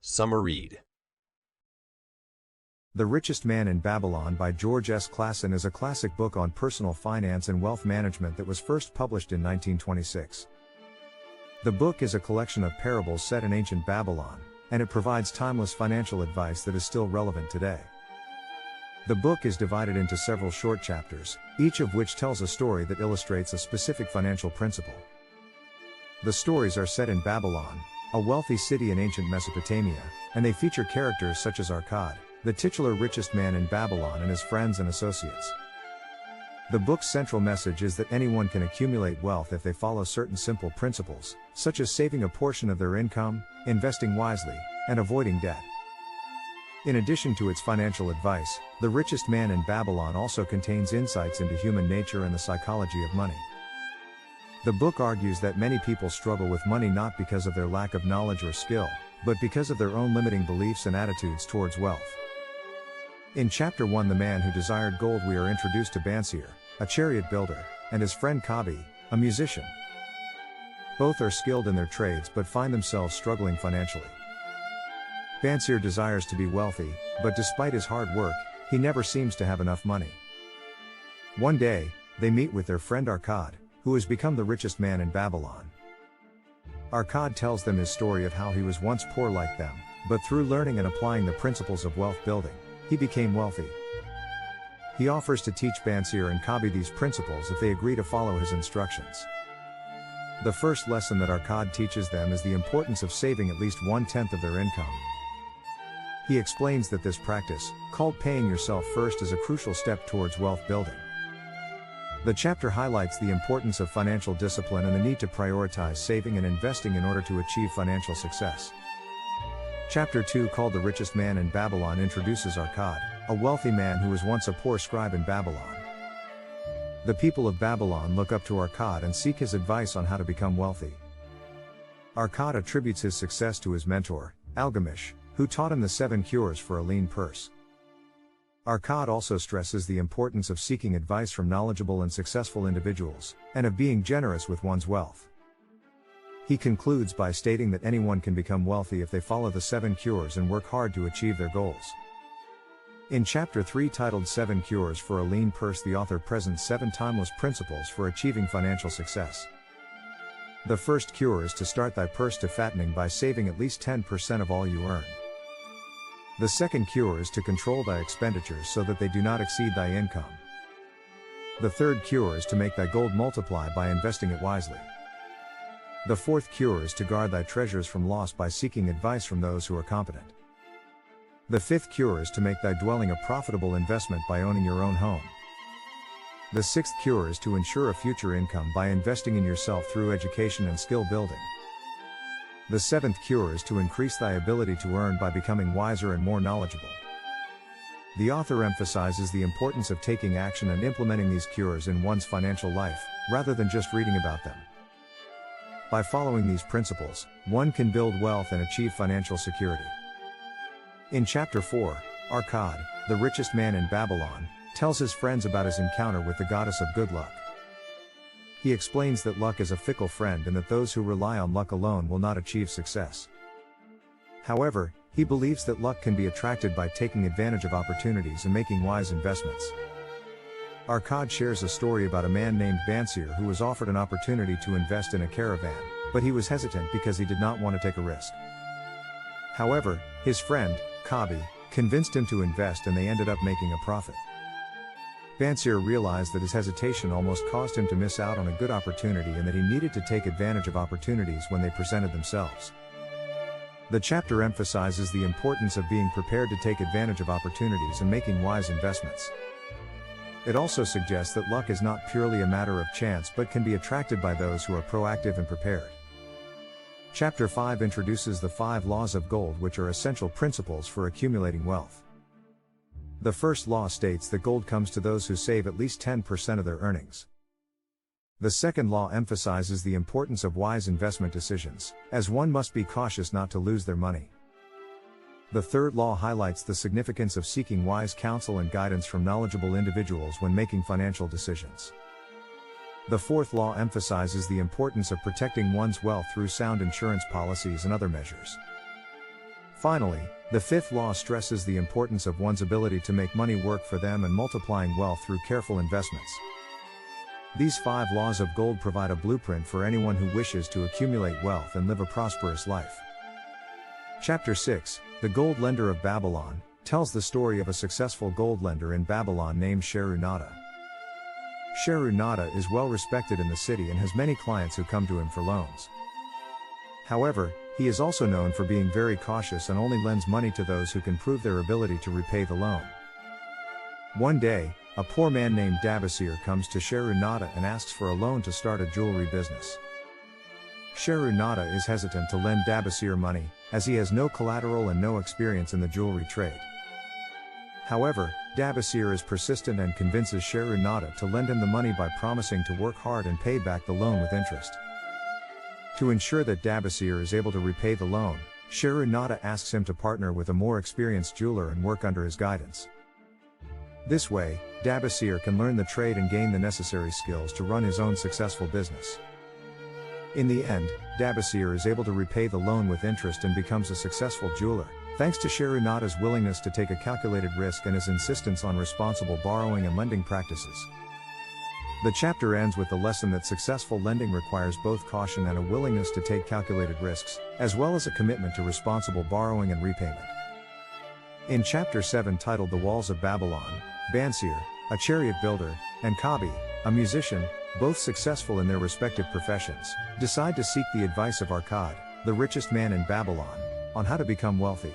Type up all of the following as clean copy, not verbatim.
Summaread. The Richest Man in Babylon by George S. CLASON is a classic book on personal finance and wealth management that was first published in 1926. The book is a collection of parables set in ancient Babylon, and it provides timeless financial advice that is still relevant today. The book is divided into several short chapters, each of which tells a story that illustrates a specific financial principle. The stories are set in Babylon, a wealthy city in ancient Mesopotamia, and they feature characters such as Akkad, the titular richest man in Babylon, and his friends and associates. The book's central message is that anyone can accumulate wealth if they follow certain simple principles, such as saving a portion of their income, investing wisely, and avoiding debt. In addition to its financial advice, The Richest Man in Babylon also contains insights into human nature and the psychology of money. The book argues that many people struggle with money not because of their lack of knowledge or skill, but because of their own limiting beliefs and attitudes towards wealth. In Chapter 1, the man who desired gold, we are introduced to Dabasir, a chariot builder, and his friend Kabi, a musician. Both are skilled in their trades but find themselves struggling financially. Dabasir desires to be wealthy, but despite his hard work, he never seems to have enough money. One day, they meet with their friend Akkad, who has become the richest man in Babylon. Akkad tells them his story of how he was once poor like them, but through learning and applying the principles of wealth building, he became wealthy. He offers to teach Dabasir and Kabi these principles if they agree to follow his instructions. The first lesson that Akkad teaches them is the importance of saving at least 1/10 of their income. He explains that this practice, called paying yourself first, is a crucial step towards wealth building. The chapter highlights the importance of financial discipline and the need to prioritize saving and investing in order to achieve financial success. Chapter 2, called The Richest Man in Babylon, introduces Akkad, a wealthy man who was once a poor scribe in Babylon. The people of Babylon look up to Akkad and seek his advice on how to become wealthy. Akkad attributes his success to his mentor, Algamish, who taught him the 7 cures for a lean purse. Akkad also stresses the importance of seeking advice from knowledgeable and successful individuals, and of being generous with one's wealth. He concludes by stating that anyone can become wealthy if they follow the 7 cures and work hard to achieve their goals. In Chapter 3, titled 7 Cures for a Lean Purse, the author presents 7 timeless principles for achieving financial success. The first cure is to start thy purse to fattening by saving at least 10% of all you earn. The second cure is to control thy expenditures so that they do not exceed thy income. The third cure is to make thy gold multiply by investing it wisely. The fourth cure is to guard thy treasures from loss by seeking advice from those who are competent. The fifth cure is to make thy dwelling a profitable investment by owning your own home. The sixth cure is to ensure a future income by investing in yourself through education and skill building. The seventh cure is to increase thy ability to earn by becoming wiser and more knowledgeable. The author emphasizes the importance of taking action and implementing these cures in one's financial life, rather than just reading about them. By following these principles, one can build wealth and achieve financial security. In Chapter 4, Akkad, the richest man in Babylon, tells his friends about his encounter with the goddess of good luck. He explains that luck is a fickle friend and that those who rely on luck alone will not achieve success. However, he believes that luck can be attracted by taking advantage of opportunities and making wise investments. Akkad shares a story about a man named Dabasir who was offered an opportunity to invest in a caravan, but he was hesitant because he did not want to take a risk. However, his friend, Kabi, convinced him to invest and they ended up making a profit. Dabasir realized that his hesitation almost caused him to miss out on a good opportunity and that he needed to take advantage of opportunities when they presented themselves. The chapter emphasizes the importance of being prepared to take advantage of opportunities and making wise investments. It also suggests that luck is not purely a matter of chance but can be attracted by those who are proactive and prepared. Chapter 5 introduces the 5 laws of gold, which are essential principles for accumulating wealth. The first law states that gold comes to those who save at least 10% of their earnings. The second law emphasizes the importance of wise investment decisions, as one must be cautious not to lose their money. The third law highlights the significance of seeking wise counsel and guidance from knowledgeable individuals when making financial decisions. The fourth law emphasizes the importance of protecting one's wealth through sound insurance policies and other measures. Finally, the fifth law stresses the importance of one's ability to make money work for them and multiplying wealth through careful investments. These 5 laws of gold provide a blueprint for anyone who wishes to accumulate wealth and live a prosperous life. Chapter 6, The Gold Lender of Babylon, tells the story of a successful gold lender in Babylon named Sharru Nada. Sharru Nada is well respected in the city and has many clients who come to him for loans. However, he is also known for being very cautious and only lends money to those who can prove their ability to repay the loan. One day, a poor man named Dabasir comes to Sharru Nada and asks for a loan to start a jewelry business. Sharru Nada is hesitant to lend Dabasir money, as he has no collateral and no experience in the jewelry trade. However, Dabasir is persistent and convinces Sharru Nada to lend him the money by promising to work hard and pay back the loan with interest. To ensure that Dabasir is able to repay the loan, Sharru Nada asks him to partner with a more experienced jeweler and work under his guidance. This way, Dabasir can learn the trade and gain the necessary skills to run his own successful business. In the end, Dabasir is able to repay the loan with interest and becomes a successful jeweler, thanks to Sharru Nada's willingness to take a calculated risk and his insistence on responsible borrowing and lending practices. The chapter ends with the lesson that successful lending requires both caution and a willingness to take calculated risks, as well as a commitment to responsible borrowing and repayment. In Chapter 7 titled The Walls of Babylon, Babasir, a chariot builder, and Kabi, a musician, both successful in their respective professions, decide to seek the advice of Akkad, the richest man in Babylon, on how to become wealthy.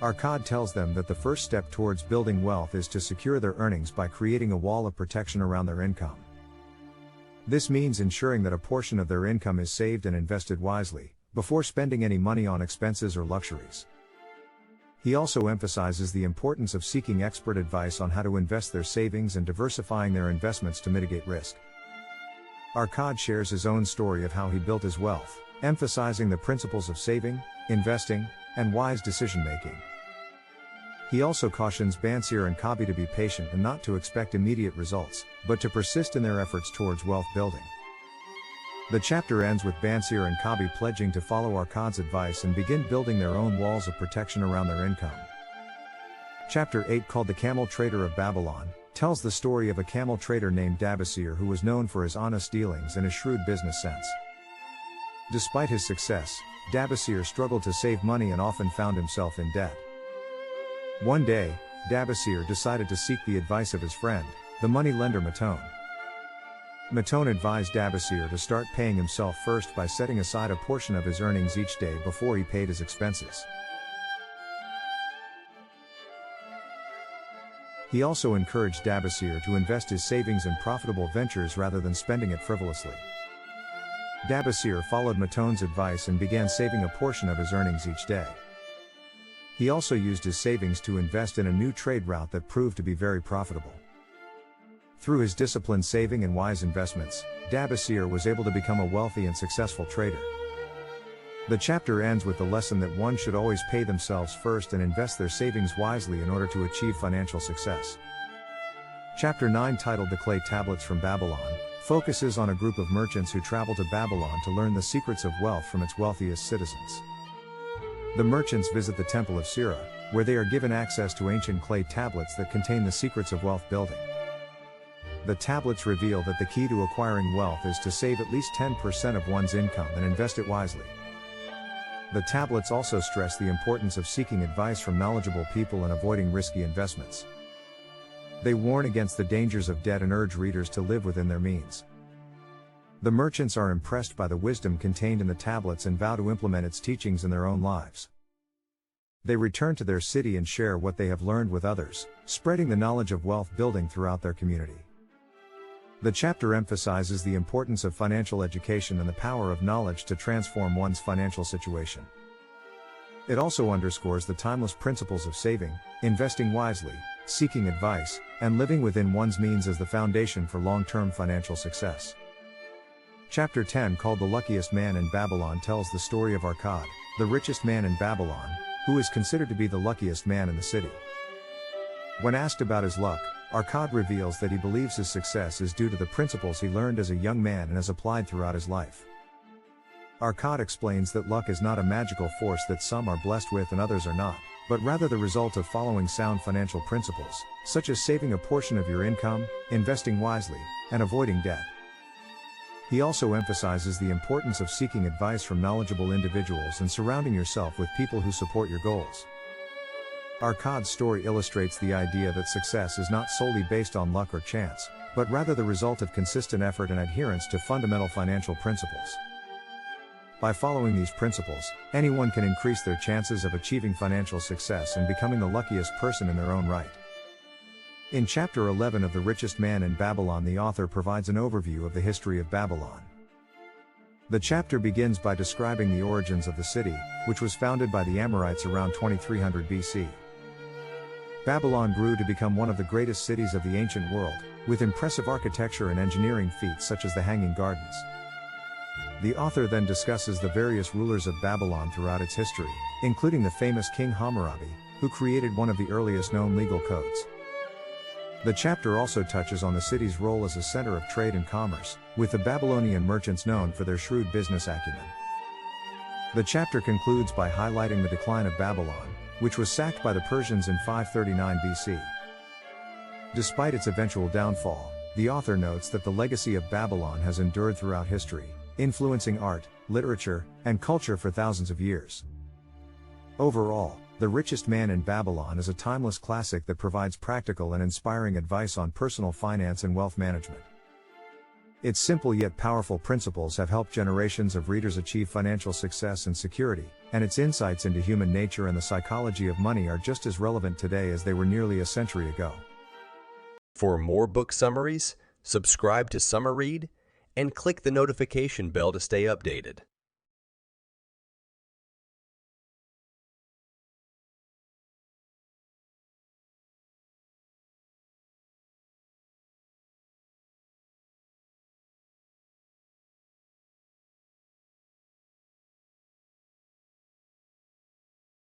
Akkad tells them that the first step towards building wealth is to secure their earnings by creating a wall of protection around their income. This means ensuring that a portion of their income is saved and invested wisely, before spending any money on expenses or luxuries. He also emphasizes the importance of seeking expert advice on how to invest their savings and diversifying their investments to mitigate risk. Akkad shares his own story of how he built his wealth, emphasizing the principles of saving, investing, and wise decision-making. He also cautions Babasir and Kabi to be patient and not to expect immediate results, but to persist in their efforts towards wealth building. The chapter ends with Babasir and Kabi pledging to follow Akkad's advice and begin building their own walls of protection around their income. Chapter 8 called The Camel Trader of Babylon, tells the story of a camel trader named Dabasir who was known for his honest dealings and his shrewd business sense. Despite his success, Dabasir struggled to save money and often found himself in debt. One day, Dabasir decided to seek the advice of his friend, the money lender Matone. Matone advised Dabasir to start paying himself first by setting aside a portion of his earnings each day before he paid his expenses. He also encouraged Dabasir to invest his savings in profitable ventures rather than spending it frivolously. Dabasir followed Matone's advice and began saving a portion of his earnings each day. He also used his savings to invest in a new trade route that proved to be very profitable. Through his disciplined saving and wise investments, Dabasir was able to become a wealthy and successful trader. The chapter ends with the lesson that one should always pay themselves first and invest their savings wisely in order to achieve financial success. Chapter 9 titled The Clay Tablets from Babylon, focuses on a group of merchants who travel to Babylon to learn the secrets of wealth from its wealthiest citizens. The merchants visit the Temple of Sirah, where they are given access to ancient clay tablets that contain the secrets of wealth building. The tablets reveal that the key to acquiring wealth is to save at least 10% of one's income and invest it wisely. The tablets also stress the importance of seeking advice from knowledgeable people and avoiding risky investments. They warn against the dangers of debt and urge readers to live within their means. The merchants are impressed by the wisdom contained in the tablets and vow to implement its teachings in their own lives. They return to their city and share what they have learned with others, spreading the knowledge of wealth building throughout their community. The chapter emphasizes the importance of financial education and the power of knowledge to transform one's financial situation. It also underscores the timeless principles of saving, investing wisely, seeking advice, and living within one's means as the foundation for long-term financial success. Chapter 10 called The Luckiest Man in Babylon tells the story of Akkad, the richest man in Babylon, who is considered to be the luckiest man in the city. When asked about his luck, Akkad reveals that he believes his success is due to the principles he learned as a young man and has applied throughout his life. Arcad explains that luck is not a magical force that some are blessed with and others are not, but rather the result of following sound financial principles, such as saving a portion of your income, investing wisely, and avoiding debt. He also emphasizes the importance of seeking advice from knowledgeable individuals and surrounding yourself with people who support your goals. Arcad's story illustrates the idea that success is not solely based on luck or chance, but rather the result of consistent effort and adherence to fundamental financial principles. By following these principles, anyone can increase their chances of achieving financial success and becoming the luckiest person in their own right. In Chapter 11 of The Richest Man in Babylon, the author provides an overview of the history of Babylon. The chapter begins by describing the origins of the city, which was founded by the Amorites around 2300 BC. Babylon grew to become one of the greatest cities of the ancient world, with impressive architecture and engineering feats such as the Hanging Gardens. The author then discusses the various rulers of Babylon throughout its history, including the famous King Hammurabi, who created one of the earliest known legal codes. The chapter also touches on the city's role as a center of trade and commerce, with the Babylonian merchants known for their shrewd business acumen. The chapter concludes by highlighting the decline of Babylon, which was sacked by the Persians in 539 BC. Despite its eventual downfall, the author notes that the legacy of Babylon has endured throughout history, influencing art, literature, and culture for thousands of years. Overall, The Richest Man in Babylon is a timeless classic that provides practical and inspiring advice on personal finance and wealth management. Its simple yet powerful principles have helped generations of readers achieve financial success and security, and its insights into human nature and the psychology of money are just as relevant today as they were nearly a century ago. For more book summaries, subscribe to Summaread and click the notification bell to stay updated.